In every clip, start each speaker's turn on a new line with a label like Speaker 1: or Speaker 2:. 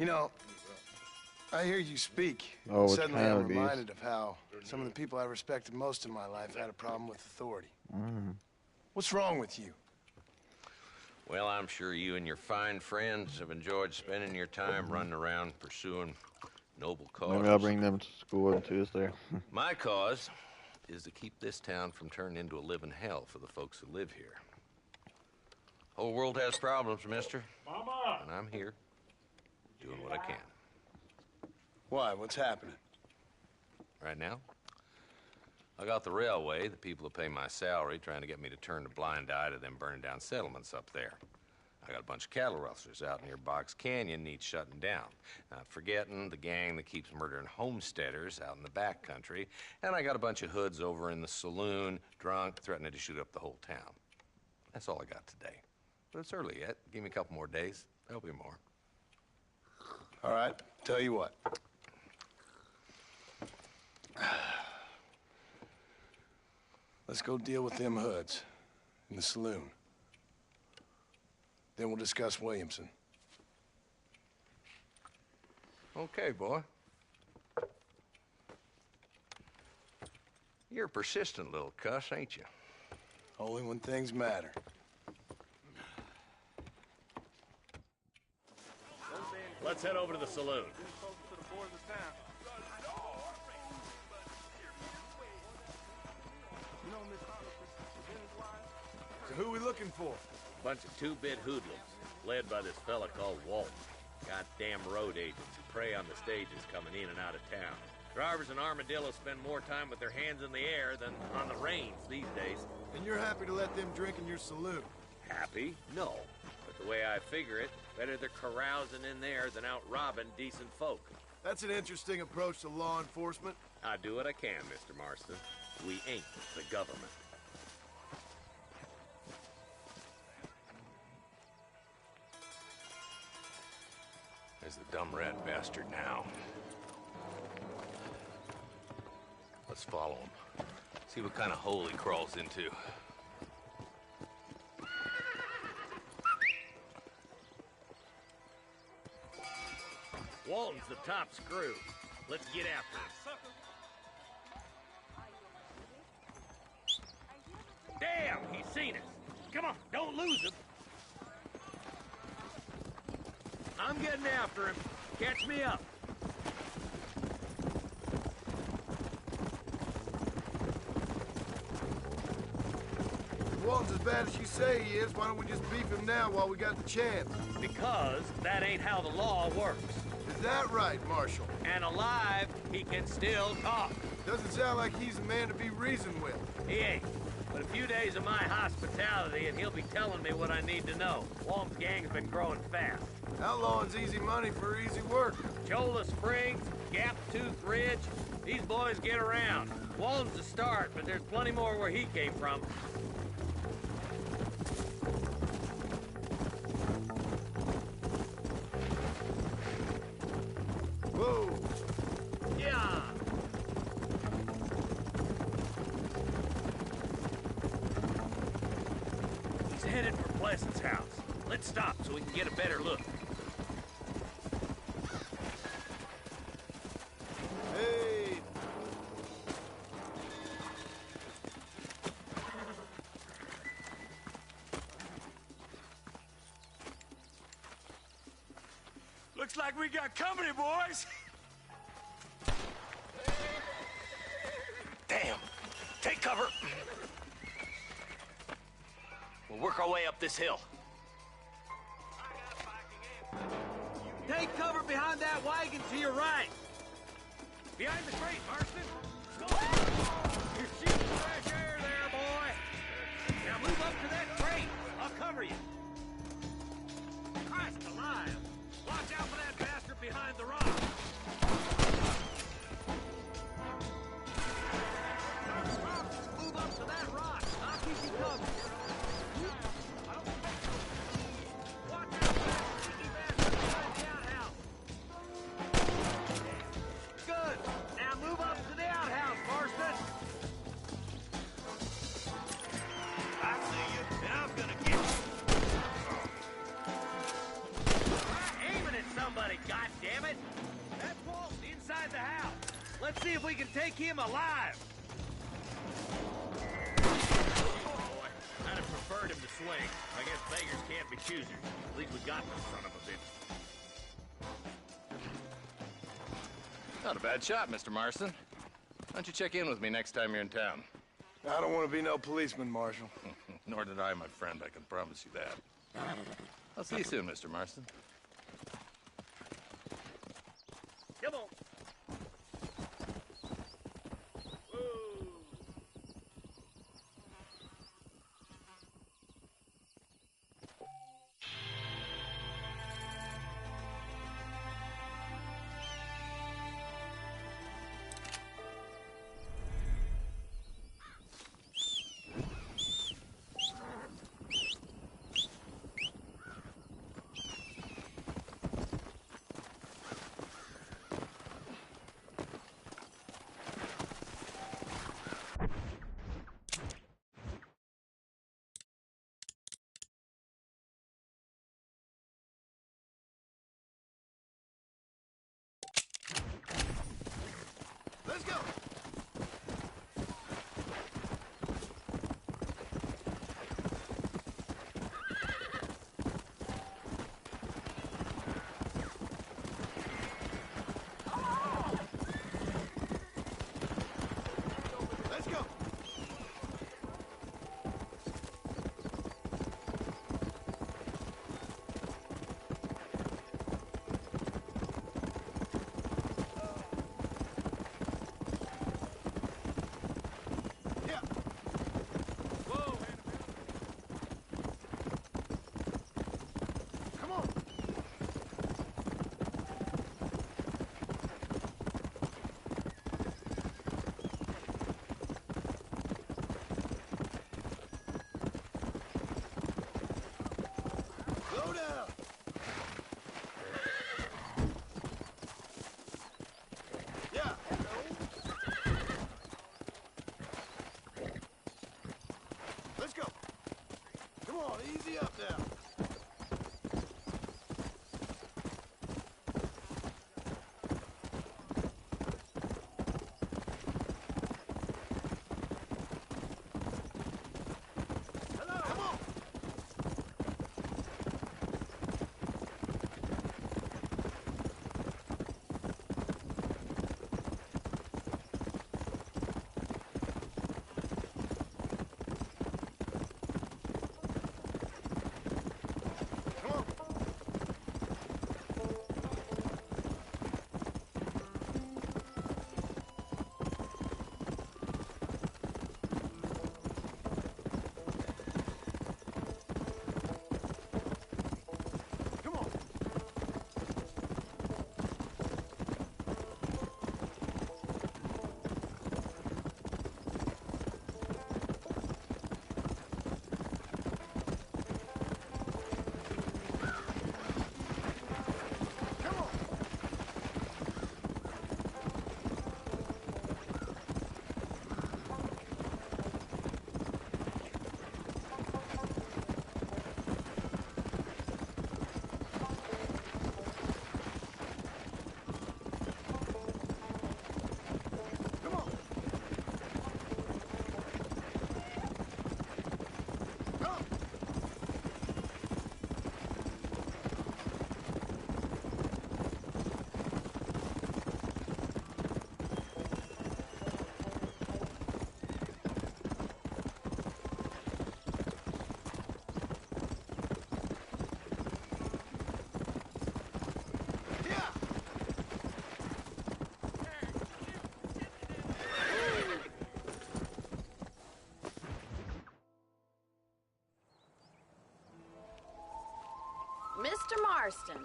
Speaker 1: You know, I hear you speak.
Speaker 2: Oh, which
Speaker 1: Suddenly
Speaker 2: kind
Speaker 1: I'm
Speaker 2: of abuse?
Speaker 1: reminded of how some of the people I respected most in my life had a problem with authority. What's wrong with you?
Speaker 3: Well, I'm sure you and your fine friends have enjoyed spending your time running around pursuing noble causes.
Speaker 2: Maybe I'll bring them to school on Tuesday.
Speaker 3: My cause is to keep this town from turning into a living hell for the folks who live here. Whole world has problems, mister.
Speaker 4: Mama!
Speaker 3: And I'm here, doing what I can.
Speaker 1: Why? What's happening?
Speaker 3: Right now, I got the railway, the people who pay my salary, trying to get me to turn a blind eye to them burning down settlements up there. I got a bunch of cattle rustlers out near Box Canyon needs shutting down. Not forgetting the gang that keeps murdering homesteaders out in the back country. And I got a bunch of hoods over in the saloon, drunk, threatening to shoot up the whole town. That's all I got today. But it's early yet. Give me a couple more days. There'll be more.
Speaker 1: All right, tell you what. Let's go deal with them hoods in the saloon. Then we'll discuss Williamson.
Speaker 3: Okay, boy. You're a persistent little cuss, ain't you?
Speaker 1: Only when things matter.
Speaker 4: Let's head over to the saloon.
Speaker 1: So who are we looking for?
Speaker 4: Bunch of two-bit hoodlums, led by this fella called Walton. Goddamn road agents who prey on the stages coming in and out of town. Drivers in Armadillo spend more time with their hands in the air than on the reins these days.
Speaker 1: And you're happy to let them drink in your saloon?
Speaker 4: Happy? No. But the way I figure it, better they're carousing in there than out robbing decent folk.
Speaker 1: That's an interesting approach to law enforcement.
Speaker 4: I do what I can, Mr. Marston. We ain't the government.
Speaker 3: There's the dumb rat bastard now. Let's follow him. See what kind of hole he crawls into.
Speaker 4: Walton's the top screw. Let's get after him. Damn, he's seen us. Come on, don't lose him. I'm getting after him. Catch me up.
Speaker 1: If Walton's as bad as you say he is, why don't we just beef him now while we got the chance?
Speaker 4: Because that ain't how the law works.
Speaker 1: Is that right, Marshal?
Speaker 4: And alive, he can still talk.
Speaker 1: Doesn't sound like he's a man to be reasoned with.
Speaker 4: He ain't. But a few days of my hospitality and he'll be telling me what I need to know. Walton's gang's been growing fast.
Speaker 1: Outlawing's easy money for easy work.
Speaker 4: Cholla Springs, Gap Tooth Ridge, these boys get around. Walton's the start, but there's plenty more where he came from.
Speaker 1: Whoa!
Speaker 4: Yeah! He's headed for Pleasant's house. Let's stop so we can get a better look.
Speaker 1: Hey!
Speaker 5: Looks like we got company, boys.
Speaker 3: Damn! Take cover! We'll work our way up this hill.
Speaker 4: Take cover behind that wagon to your right. Behind the crate, Marston. You're shooting fresh air there, boy. Now move up to that crate. I'll cover you. Christ alive. Watch out for that bastard behind the rock. Move up to that rock. I'll keep you covered. Watch out for that sneaky bastard behind the outhouse. Good. Now move up to the outhouse, Marston. I see you, and I'm gonna get you. Aiming at somebody, damn it! That's Walton inside the house. Let's see if we can take him alive. Oh, I'd have preferred him to swing. I guess beggars can't be choosers. At least we got the son of a bitch.
Speaker 3: Not a bad shot, Mr. Marston. Why don't you check in with me next time you're in town?
Speaker 1: I don't want to be no policeman, Marshal.
Speaker 3: Nor did I, my friend. I can promise you that. I'll see you soon, Mr. Marston.
Speaker 4: Come on. Whoa.
Speaker 1: Let's go! Let's go! Yeah.
Speaker 4: Whoa.
Speaker 1: Come on. Slow down. Yeah. Let's go. Come on, easy up now. Come on. Come on. Come on. Come on. Come on. Come. Yeah.
Speaker 6: Mr. Marston,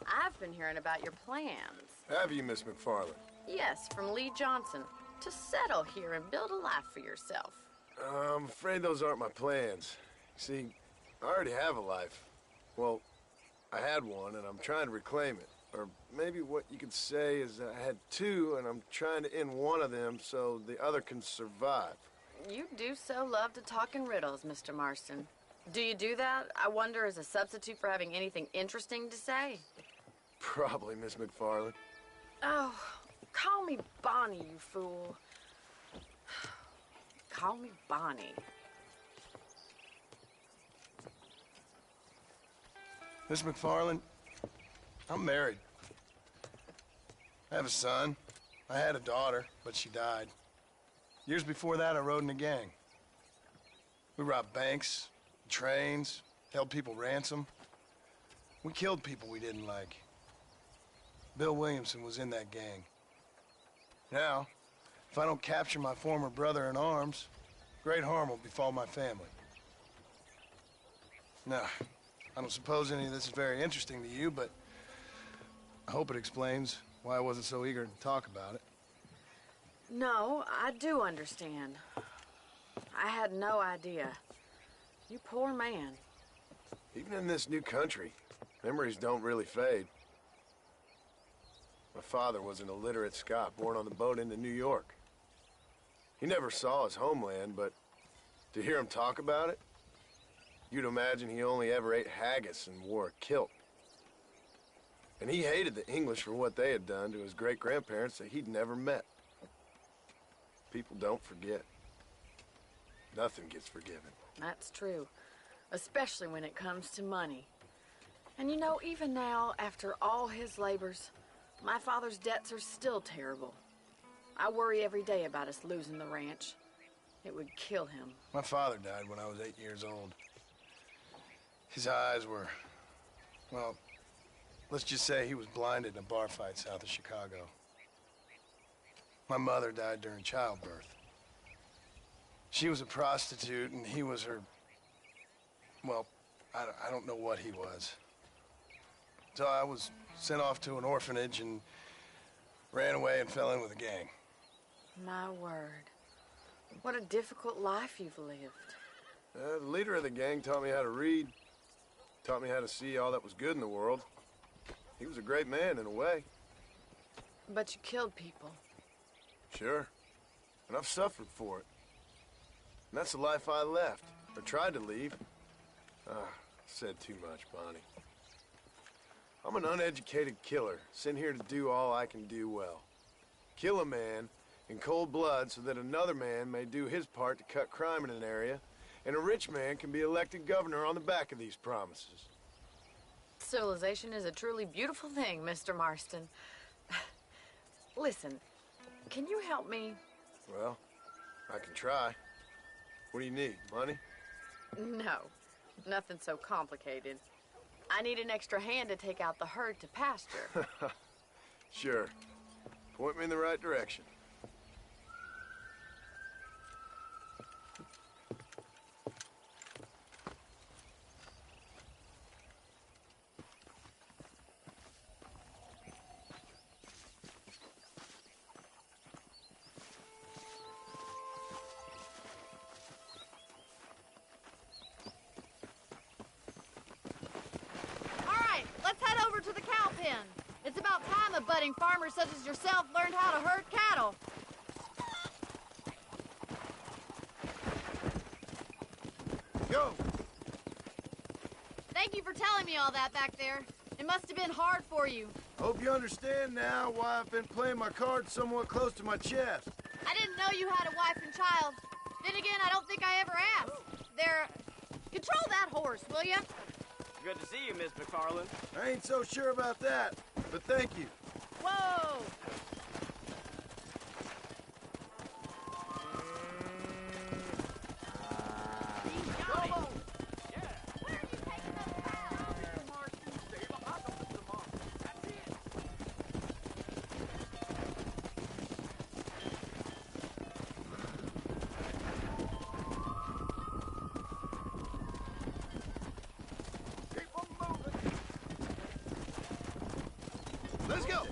Speaker 6: I've been hearing about your plans.
Speaker 1: Have you, Miss McFarland?
Speaker 6: Yes, from Lee Johnson, to settle here and build a life for yourself.
Speaker 1: I'm afraid those aren't my plans. See, I already have a life. Well, I had one, and I'm trying to reclaim it. Or maybe what you could say is that I had two, and I'm trying to end one of them so the other can survive.
Speaker 6: You do so love to talk in riddles, Mr. Marston. Do you do that, I wonder, as a substitute for having anything interesting to say?
Speaker 1: Probably, Miss McFarland.
Speaker 6: Oh, call me Bonnie, you fool. Call me Bonnie.
Speaker 1: Miss McFarland, I'm married. I have a son. I had a daughter, but she died. Years before that, I rode in a gang. We robbed banks, trains, held people ransom. We killed people we didn't like. Bill Williamson was in that gang. Now, if I don't capture my former brother in arms, great harm will befall my family. Now, I don't suppose any of this is very interesting to you, but I hope it explains why I wasn't so eager to talk about it.
Speaker 6: No, I do understand. I had no idea. You poor man.
Speaker 1: Even in this new country, memories don't really fade. My father was an illiterate Scot born on the boat into New York. He never saw his homeland, but to hear him talk about it, you'd imagine he only ever ate haggis and wore a kilt. And he hated the English for what they had done to his great-grandparents that he'd never met. People don't forget. Nothing gets forgiven.
Speaker 6: That's true. Especially when it comes to money. And you know, even now, after all his labors, my father's debts are still terrible. I worry every day about us losing the ranch. It would kill him.
Speaker 1: My father died when I was 8 years old. His eyes were, well, let's just say he was blinded in a bar fight south of Chicago. My mother died during childbirth. She was a prostitute and he was her, well, I don't know what he was. So I was sent off to an orphanage and ran away and fell in with a gang.
Speaker 6: My word. What a difficult life you've lived.
Speaker 1: The leader of the gang taught me how to read, taught me how to see all that was good in the world. He was a great man in a way.
Speaker 6: But you killed people.
Speaker 1: Sure. And I've suffered for it. And that's the life I left, or tried to leave. Said too much, Bonnie. I'm an uneducated killer, sent here to do all I can do well. Kill a man in cold blood so that another man may do his part to cut crime in an area, and a rich man can be elected governor on the back of these promises.
Speaker 6: Civilization is a truly beautiful thing, Mr. Marston. Listen, can you help me?
Speaker 1: Well, I can try. What do you need, money?
Speaker 6: No, nothing so complicated. I need an extra hand to take out the herd to pasture.
Speaker 1: Sure. Point me in the right direction.
Speaker 7: It's about time a budding farmer such as yourself learned how to herd cattle.
Speaker 1: Go!
Speaker 7: Thank you for telling me all that back there. It must have been hard for you.
Speaker 1: Hope you understand now why I've been playing my cards somewhat close to my chest.
Speaker 7: I didn't know you had a wife and child. Then again, I don't think I ever asked. Control that horse, will you?
Speaker 8: Good to see you, Miss McFarland.
Speaker 1: I ain't so sure about that, but thank you.
Speaker 7: Whoa!
Speaker 1: Let's go!